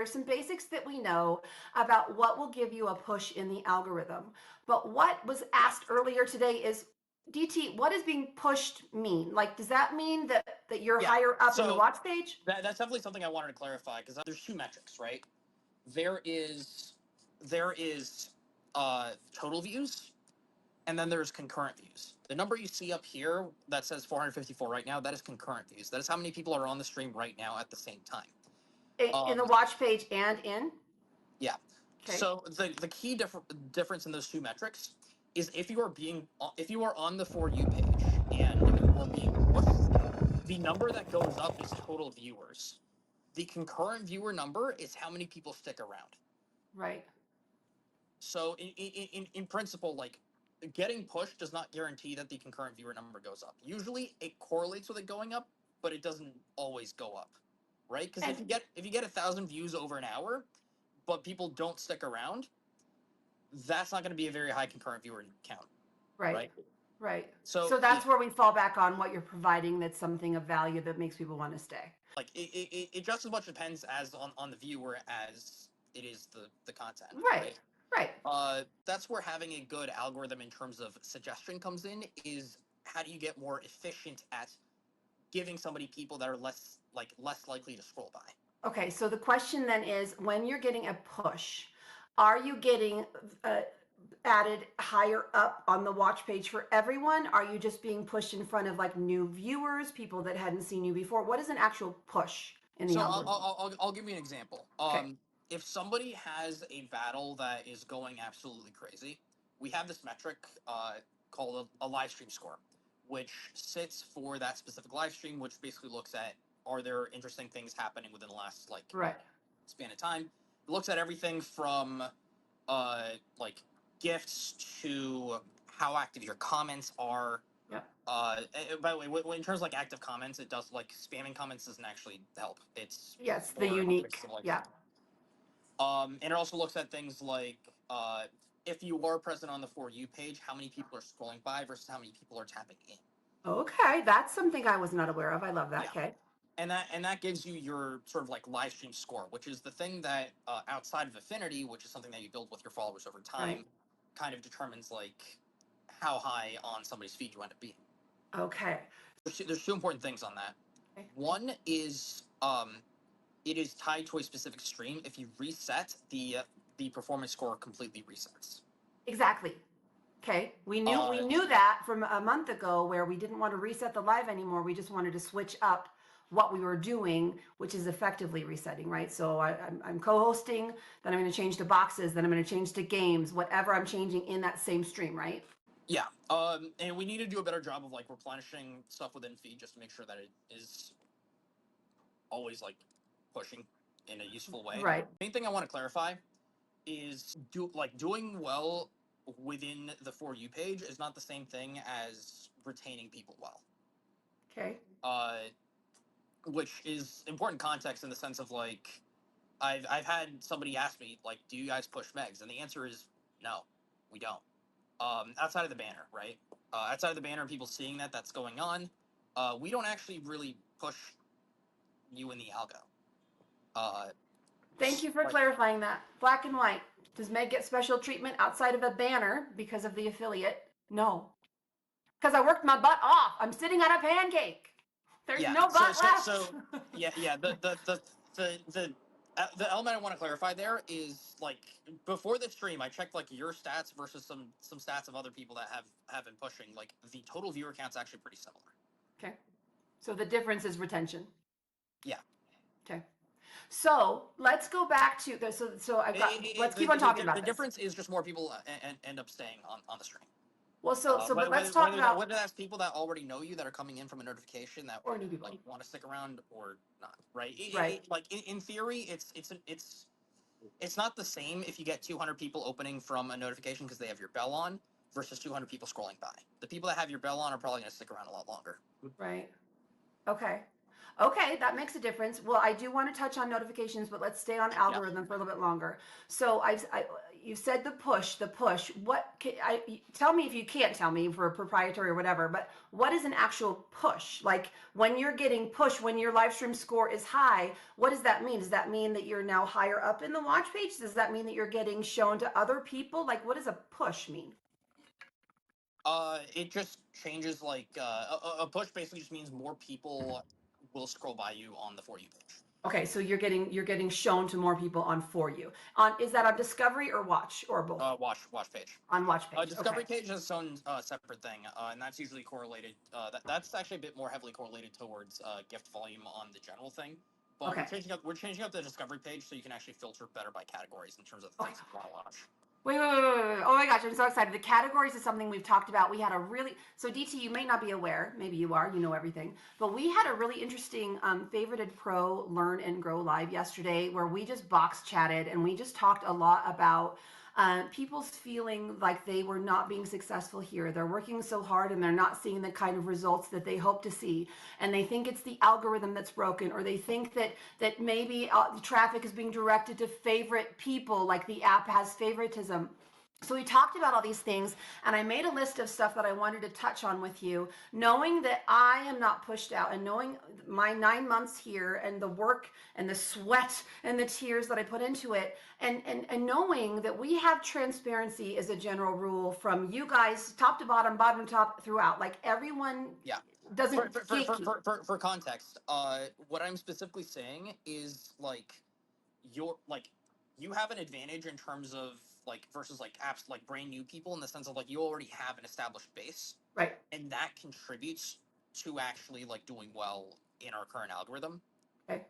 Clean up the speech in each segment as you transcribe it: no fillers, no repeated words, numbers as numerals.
There's some basics that we know about what will give you a push in the algorithm. But what was asked earlier today is, DT, what does being pushed mean? Like, does that mean that you're Yeah. higher up in the So watch page? that's definitely something I wanted to clarify because there's two metrics, right? There is total views, and then there's concurrent views. The number you see up here that says 454 right now, that is concurrent views. That is how many people are on the stream right now at the same time. In the Um, watch page and in? yeah. Okay. So the key difference in those two metrics is if you are on the For You page and you are being pushed, the number that goes up is total viewers. The concurrent viewer number is how many people stick around. Right. So in principle, like getting pushed does not guarantee that the concurrent viewer number goes up. Usually it correlates with it going up, but it doesn't always go up, right? Because if you get 1,000 views over an hour, but people don't stick around, that's not going to be a very high concurrent viewer count, Right. right? Right. So So that's where we fall back on what you're providing that's something of value that makes people want to stay. like it just as much depends as on the viewer as it is the content, Right. right? Right. That's where having a good algorithm in terms of suggestion comes in. Is how do you get more efficient at giving somebody people that are less likely to scroll by? Okay, so the question then is, when you're getting a push, are you getting added higher up on the watch page for everyone? Are you just being pushed in front of like new viewers, people that hadn't seen you before? What is an actual push in the So algorithm? I'll give you an example. Okay. If somebody has a battle that is going absolutely crazy, we have this metric called a live stream score, which sits for that specific live stream, which basically looks at are there interesting things happening within the last Right. span of time. It looks at everything from like gifts to how active your comments are. Yeah. By the way, in terms of like active comments, it does like spamming comments doesn't actually help. It's Yes, the for unique. fixes of like Yeah. and it also looks at things like if you are present on the For You page, how many people are scrolling by versus how many people are tapping in. Okay, that's something I was not aware of. I love that. Yeah. Okay. And that gives you your sort of like live stream score, which is the thing that outside of Affinity, which is something that you build with your followers over time, Right. kind of determines like how high on somebody's feed you end up being. Okay. There's two important things on that. Okay. One is it is tied to a specific stream. If you reset, the performance score completely resets. Exactly. Okay, we knew that from a month ago where we didn't want to reset the live anymore. We just wanted to switch up what we were doing, which is effectively resetting, right? So I'm co-hosting, then I'm going to change to boxes, then I'm going to change to games, whatever I'm changing in that same stream, right? Yeah. And we need to do a better job of like replenishing stuff within feed just to make sure that it is always like pushing in a useful way. Right. Main thing I want to clarify is doing well within the For You page is not the same thing as retaining people well. Okay. Which is important context in the sense of like I've had somebody ask me like, do you guys push megs? And the answer is no, we don't. Outside of the banner, right? Outside of the banner and people seeing that's going on, we don't actually really push you in the algo. Thank you for clarifying that. Black and white. Does Meg get special treatment outside of a banner because of the affiliate? No. Because I worked my butt off. I'm sitting on a pancake. There's no butt left. Yeah. The element I want to clarify there is like before the stream, I checked like your stats versus some stats of other people that have been pushing. Like the total viewer count's actually pretty similar. Okay. So the difference is retention. Yeah. Okay. So let's go back to the so I've got let's keep on talking about the this. difference is just more people end up staying on the stream. Well, but let's talk about whether that's people that already know you that are coming in from a notification that or new people. like want to stick around or not, right? Right. Like in theory, it's not the same if you get 200 people opening from a notification because they have your bell on versus 200 people scrolling by. The people that have your bell on are probably going to stick around a lot longer. Right. Okay. Okay, that makes a difference. Well, I do want to touch on notifications, but let's stay on algorithm for a little bit longer. So you said the push. Tell me if you can't tell me for proprietary or whatever, but what is an actual push? Like when you're getting pushed, when your live stream score is high, what does that mean? Does that mean that you're now higher up in the watch page? Does that mean that you're getting shown to other people? Like what does a push mean? It just changes like a push basically just means more people will scroll by you on the For You page. Okay, so you're getting shown to more people on For You. On is that on Discovery or Watch or both? Watch page. On Watch page. Discovery Okay. page has its own separate thing, and that's usually correlated. That's actually a bit more heavily correlated towards gift volume on the general thing. But Okay. we're changing up the Discovery page so you can actually filter better by categories in terms of the things you want to watch. Wait. Oh my gosh, I'm so excited. The categories is something we've talked about. We had a really, so DT, you may not be aware, maybe you are, you know everything, but we had a really interesting Favorited Pro Learn and Grow Live yesterday where we just box chatted and we just talked a lot about people's feeling like they were not being successful here. They're working so hard and they're not seeing the kind of results that they hope to see. And they think it's the algorithm that's broken, or they think that maybe the traffic is being directed to favorite people, like the app has favoritism. So we talked about all these things, and I made a list of stuff that I wanted to touch on with you, knowing that I am not pushed out and knowing my 9 months here and the work and the sweat and the tears that I put into it, and knowing that we have transparency as a general rule from you guys, top to bottom, bottom to top, throughout. Like everyone doesn't for context, what I'm specifically saying is like you have an advantage in terms of like versus like apps like brand new people in the sense of like you already have an established base, right, and that contributes to actually like doing well in our current algorithm. okay.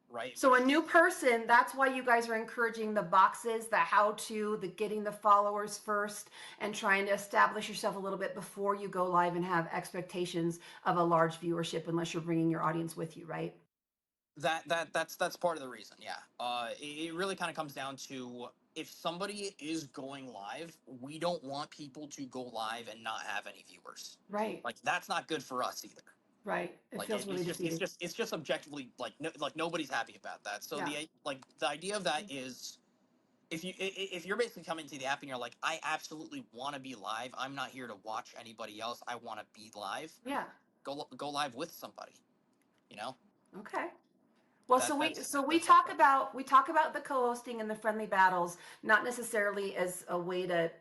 Right. So a new person, that's why you guys are encouraging the boxes, the how to, the getting the followers first, and trying to establish yourself a little bit before you go live and have expectations of a large viewership, unless you're bringing your audience with you, right? That's part of the reason. Yeah. It really kind of comes down to if somebody is going live, we don't want people to go live and not have any viewers. Right. Like that's not good for us either. Right. It Like feels really defeating. it's just objectively like like nobody's happy about that. So Yeah. the idea of that is if you're basically coming to the app and you're like, I absolutely want to be live. I'm not here to watch anybody else. I want to be live. Yeah. Go live with somebody. You know. Okay. Well, we talk about the co-hosting and the friendly battles, not necessarily as a way to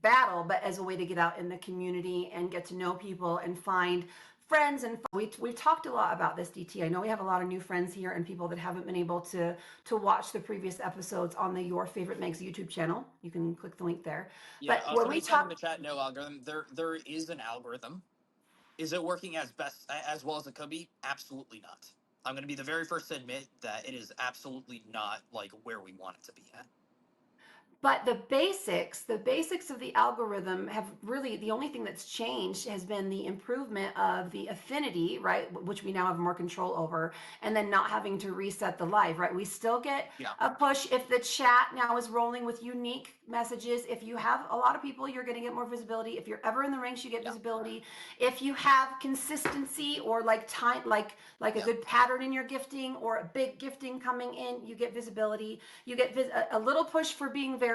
battle, but as a way to get out in the community and get to know people and find friends. And we've talked a lot about this, DT. I know we have a lot of new friends here and people that haven't been able to watch the previous episodes on the Your Favorite Megs YouTube channel. You can click the link there. Yeah, But when we talk in the chat, no algorithm. There is an algorithm. Is it working as well as it could be? Absolutely not. I'm going to be the very first to admit that it is absolutely not like where we want it to be at. But the basics of the algorithm have really, the only thing that's changed has been the improvement of the affinity, right? Which we now have more control over, and then not having to reset the live, right? We still get a push if the chat now is rolling with unique messages. If you have a lot of people, you're going to get more visibility. If you're ever in the ranks, you get visibility. If you have consistency or like time, like a good pattern in your gifting or a big gifting coming in, you get visibility. You get a little push for being verified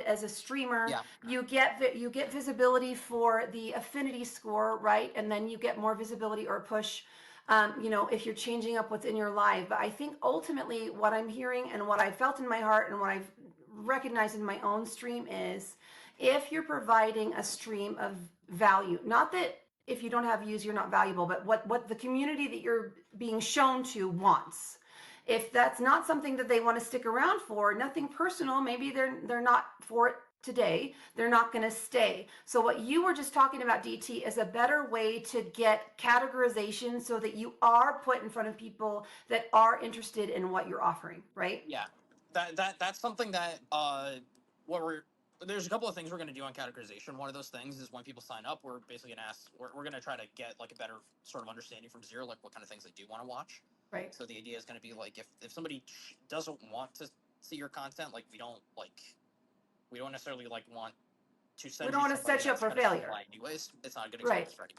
as a streamer. You get visibility for the affinity score, right? And then you get more visibility or push if you're changing up what's in your live. But I think ultimately what I'm hearing and what I felt in my heart and what I've recognized in my own stream is if you're providing a stream of value, not that if you don't have views, you're not valuable, but what the community that you're being shown to wants. If that's not something that they want to stick around for, nothing personal, maybe they're not for it today, they're not going to stay. So what you were just talking about, DT, is a better way to get categorization so that you are put in front of people that are interested in what you're offering, right? Yeah, that's something that there's a couple of things we're going to do on categorization. One of those things is when people sign up, we're basically going to ask, we're going to try to get like a better sort of understanding from Zero, like what kind of things they do want to watch. Right. So the idea is going to be like if somebody doesn't want to see your content, like we don't necessarily like want to send. We don't want to set you up for failure. Anyways, it's not a good experience for anybody.